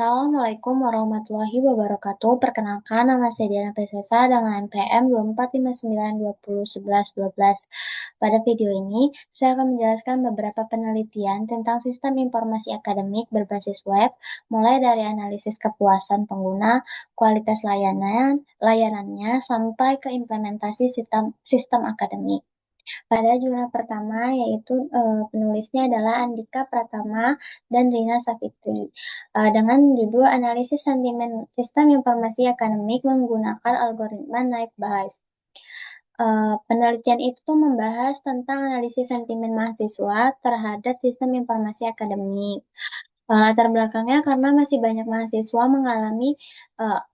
Assalamualaikum warahmatullahi wabarakatuh. Perkenalkan, nama saya Diana Pesesa dengan NPM 2459201112. Pada video ini, saya akan menjelaskan beberapa penelitian tentang sistem informasi akademik berbasis web, mulai dari analisis kepuasan pengguna, kualitas layanannya, sampai ke implementasi sistem akademik. Pada jurnal pertama, yaitu penulisnya adalah Andika Pratama dan Rina Savitri, dengan judul Analisis Sentimen Sistem Informasi Akademik Menggunakan Algoritma Naive Bayes. Penelitian itu membahas tentang analisis sentimen mahasiswa terhadap sistem informasi akademik. Latar belakangnya karena masih banyak mahasiswa mengalami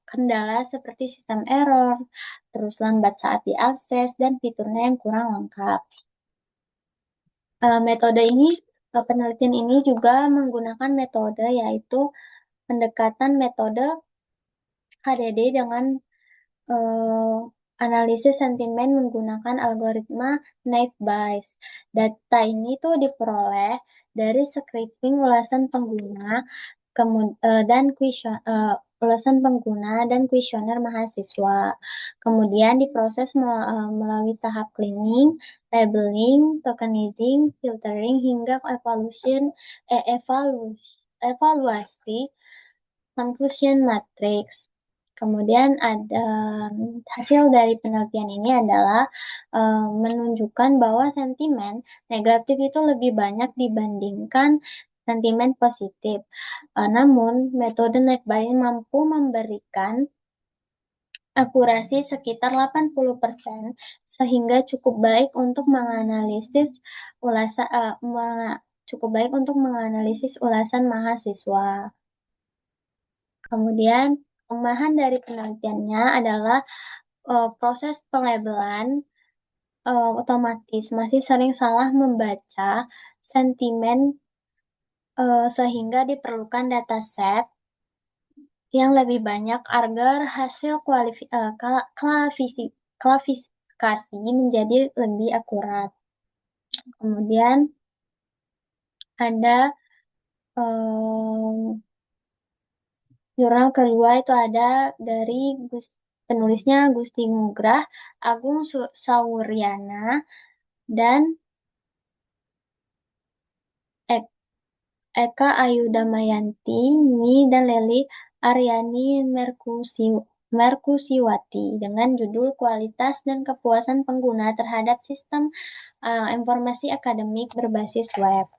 kendala seperti sistem error, terus lambat saat diakses, dan fiturnya yang kurang lengkap. Metode ini, penelitian ini juga menggunakan metode yaitu pendekatan metode HDD dengan eh, analisis sentimen menggunakan algoritma Naive Bayes. Data ini tuh diperoleh dari scraping ulasan pengguna dan ulasan pengguna dan kuesioner mahasiswa. Kemudian diproses melalui tahap cleaning, labeling, tokenizing, filtering hingga evaluasi confusion matrix. Kemudian ada hasil dari penelitian ini adalah menunjukkan bahwa sentimen negatif itu lebih banyak dibandingkan sentimen positif. Namun, metode Naive Bayes mampu memberikan akurasi sekitar 80%, sehingga cukup baik untuk menganalisis ulasan mahasiswa. Kemudian, kelemahan dari penelitiannya adalah proses pelabelan otomatis masih sering salah membaca sentimen sehingga diperlukan dataset yang lebih banyak agar hasil klasifikasi menjadi lebih akurat. Kemudian ada jurnal kedua itu ada dari penulisnya Gusti Ngugrah, Agung Sauryana, dan Eka Ayudamayanti, dan Leli Aryani Merkusiwati dengan judul Kualitas dan Kepuasan Pengguna Terhadap Sistem Informasi Akademik Berbasis Web.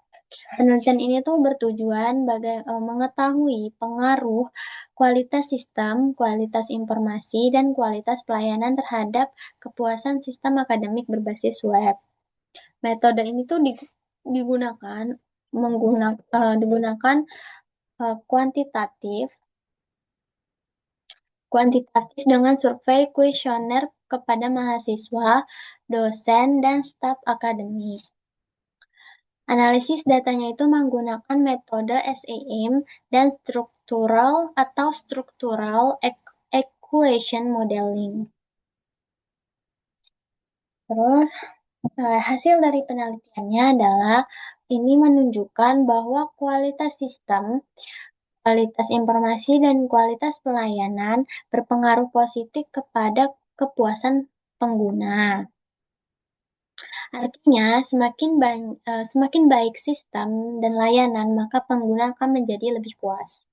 Penelitian ini tuh bertujuan mengetahui pengaruh kualitas sistem, kualitas informasi, dan kualitas pelayanan terhadap kepuasan sistem akademik berbasis web. Metode ini tuh digunakan kuantitatif dengan survei kuesioner kepada mahasiswa, dosen, dan staf akademik. Analisis datanya itu menggunakan metode SEM dan Structural Equation Modeling. Terus, hasil dari penelitiannya adalah ini menunjukkan bahwa kualitas sistem, kualitas informasi, dan kualitas pelayanan berpengaruh positif kepada kepuasan pengguna. Artinya, semakin baik sistem dan layanan, maka pengguna akan menjadi lebih puas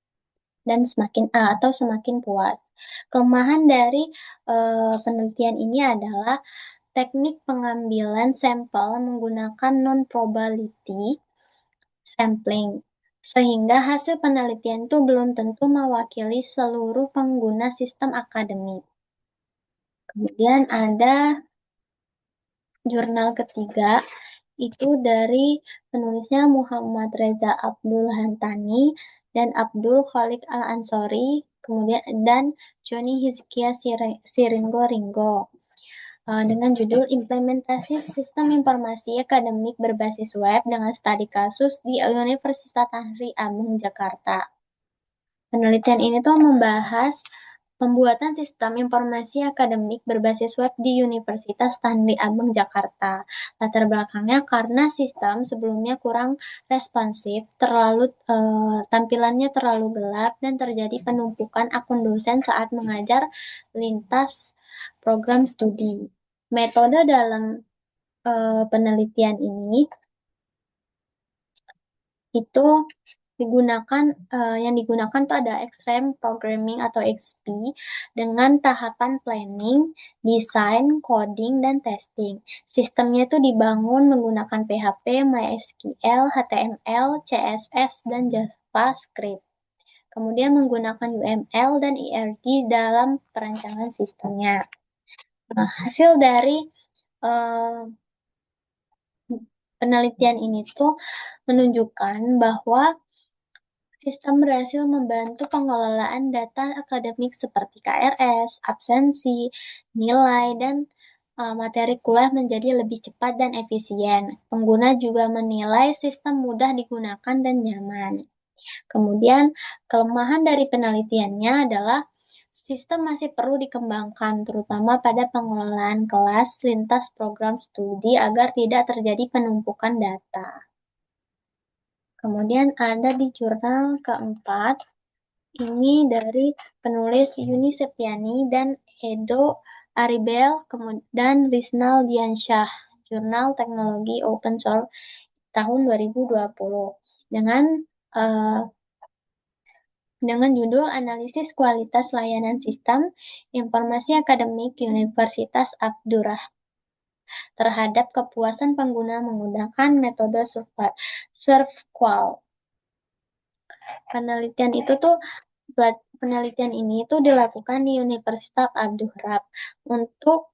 dan semakin puas. Kelemahan dari penelitian ini adalah teknik pengambilan sampel menggunakan non-probability sampling, sehingga hasil penelitian itu belum tentu mewakili seluruh pengguna sistem akademik. Kemudian ada jurnal ketiga, itu dari penulisnya Muhammad Reza Abdul Hantani dan Abdul Khalik Al-Ansori, kemudian dan Joni Hizkia Siringo Ringo, dengan judul Implementasi Sistem Informasi Akademik Berbasis Web dengan Studi Kasus di Universitas Tanri Abeng, Jakarta. Penelitian ini tuh membahas Pembuatan sistem informasi akademik berbasis web di Universitas Stanley Abeng, Jakarta. Latar belakangnya karena sistem sebelumnya kurang responsif, tampilannya terlalu gelap, dan terjadi penumpukan akun dosen saat mengajar lintas program studi. Metode dalam penelitian ini itu yang digunakan tuh ada Extreme Programming atau XP dengan tahapan planning, desain, coding, dan testing. Sistemnya itu dibangun menggunakan PHP, MySQL, HTML, CSS, dan JavaScript. Kemudian menggunakan UML dan IRD dalam perancangan sistemnya. Nah, hasil dari uh, penelitian ini tuh menunjukkan bahwa sistem berhasil membantu pengelolaan data akademik seperti KRS, absensi, nilai, dan materi kuliah menjadi lebih cepat dan efisien. Pengguna juga menilai sistem mudah digunakan dan nyaman. Kemudian, kelemahan dari penelitiannya adalah sistem masih perlu dikembangkan, terutama pada pengelolaan kelas lintas program studi agar tidak terjadi penumpukan data. Kemudian ada di jurnal keempat, ini dari penulis Yuni Septiani dan Edo Aribel dan Rizal Diansyah, Jurnal Teknologi Open Source tahun 2020 uh, dengan judul Analisis Kualitas Layanan Sistem Informasi Akademik Universitas Abdurrah terhadap kepuasan pengguna menggunakan metode SurfQual. Penelitian ini tuh dilakukan di Universitas Abdurrahman untuk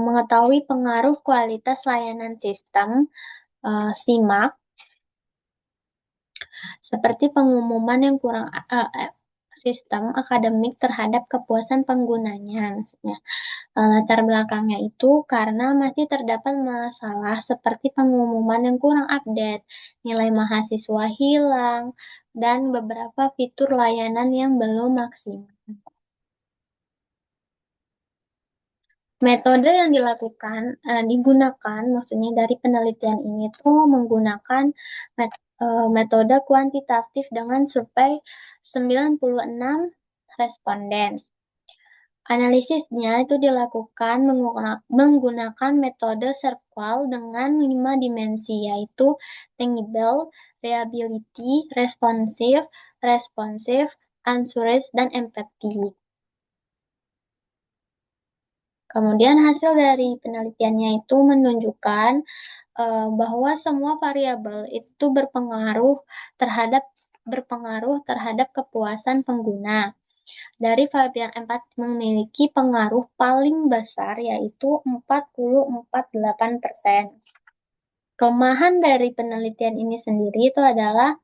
mengetahui pengaruh kualitas layanan sistem SIMAK seperti pengumuman yang kurang sistem akademik terhadap kepuasan penggunanya, maksudnya. Latar belakangnya itu karena masih terdapat masalah seperti pengumuman yang kurang update, nilai mahasiswa hilang, dan beberapa fitur layanan yang belum maksimal. Metode yang digunakan, maksudnya dari penelitian ini tuh menggunakan metode kuantitatif dengan survei 96 responden. Analisisnya itu dilakukan menggunakan metode SurfQual dengan 5 dimensi, yaitu tangible, reliability, responsive, answers, dan empathy. Kemudian hasil dari penelitiannya itu menunjukkan bahwa semua variabel itu berpengaruh terhadap kepuasan pengguna. Dari variabel 4 memiliki pengaruh paling besar, yaitu 44,8%. Kelemahan dari penelitian ini sendiri itu adalah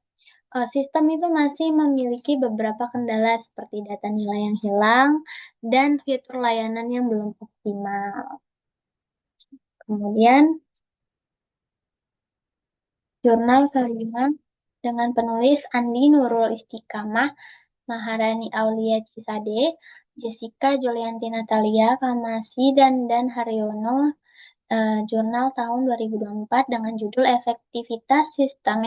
sistem itu masih memiliki beberapa kendala seperti data nilai yang hilang dan fitur layanan yang belum optimal. Kemudian, jurnal kelima dengan penulis Andi Nurul Istiqamah, Maharani Aulia Cisade, Jessica Julianti Natalia Kamasi, dan Haryono, jurnal tahun 2024 dengan judul Efektivitas Sistem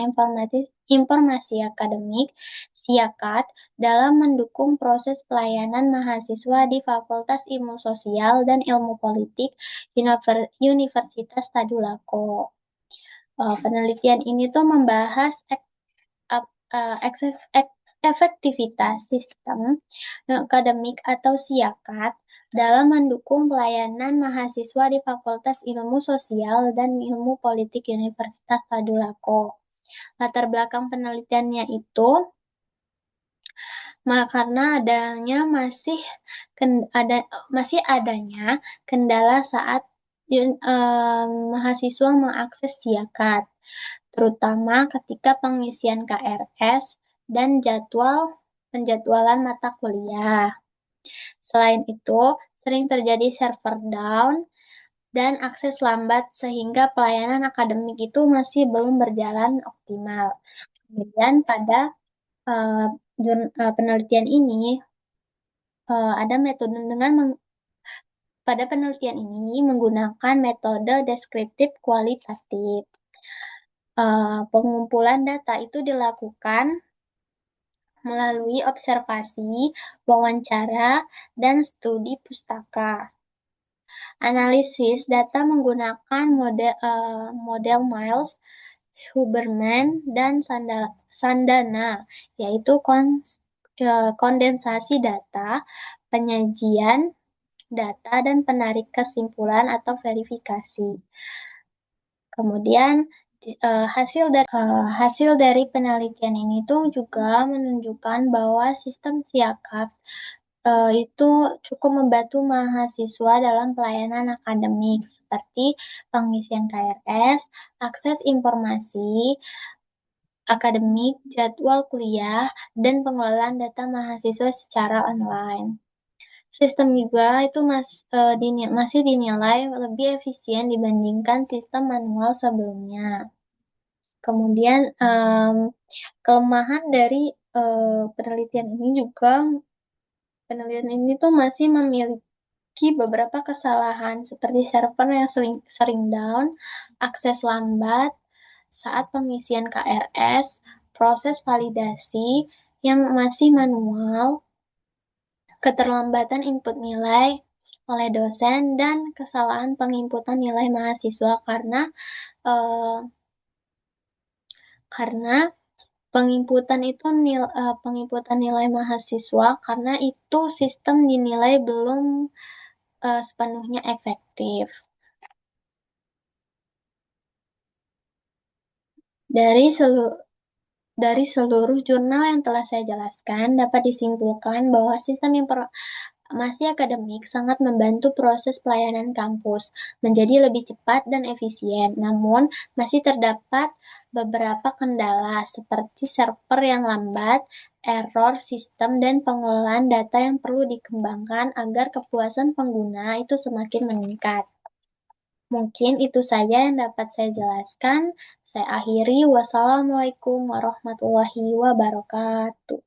Informasi Akademik (SIAKAD) dalam mendukung proses pelayanan mahasiswa di Fakultas Ilmu Sosial dan Ilmu Politik Universitas Tadulako. Penelitian ini tuh membahas efektivitas sistem akademik atau SIAKAD dalam mendukung pelayanan mahasiswa di Fakultas Ilmu Sosial dan Ilmu Politik Universitas Tadulako. Latar belakang penelitiannya itu karena masih adanya kendala saat mahasiswa mengakses SIAKAD, terutama ketika pengisian KRS dan penjadwalan mata kuliah. Selain itu, sering terjadi server down dan akses lambat sehingga pelayanan akademik itu masih belum berjalan optimal. Kemudian pada penelitian ini ada metode pada penelitian ini menggunakan metode deskriptif kualitatif. Pengumpulan data itu dilakukan melalui observasi, wawancara, dan studi pustaka. Analisis data menggunakan model Miles, Huberman, dan Sandana, yaitu kondensasi data, penyajian data, dan penarik kesimpulan atau verifikasi. Kemudian hasil dari penelitian ini tuh juga menunjukkan bahwa sistem siakap itu cukup membantu mahasiswa dalam pelayanan akademik seperti pengisian KRS, akses informasi akademik, jadwal kuliah, dan pengelolaan data mahasiswa secara online. Sistem juga itu masih dinilai lebih efisien dibandingkan sistem manual sebelumnya. Kemudian kelemahan dari penelitian ini tuh masih memiliki beberapa kesalahan seperti server yang sering down, akses lambat saat pengisian KRS, proses validasi yang masih manual, keterlambatan input nilai oleh dosen, dan kesalahan penginputan nilai mahasiswa eh, karena penginputan nilai mahasiswa karena itu sistem dinilai belum sepenuhnya efektif. Dari seluruh Dari seluruh jurnal yang telah saya jelaskan, dapat disimpulkan bahwa sistem informasi akademik sangat membantu proses pelayanan kampus menjadi lebih cepat dan efisien. Namun, masih terdapat beberapa kendala seperti server yang lambat, error sistem, dan pengelolaan data yang perlu dikembangkan agar kepuasan pengguna itu semakin meningkat. Mungkin itu saja yang dapat saya jelaskan. Saya akhiri. Wassalamualaikum warahmatullahi wabarakatuh.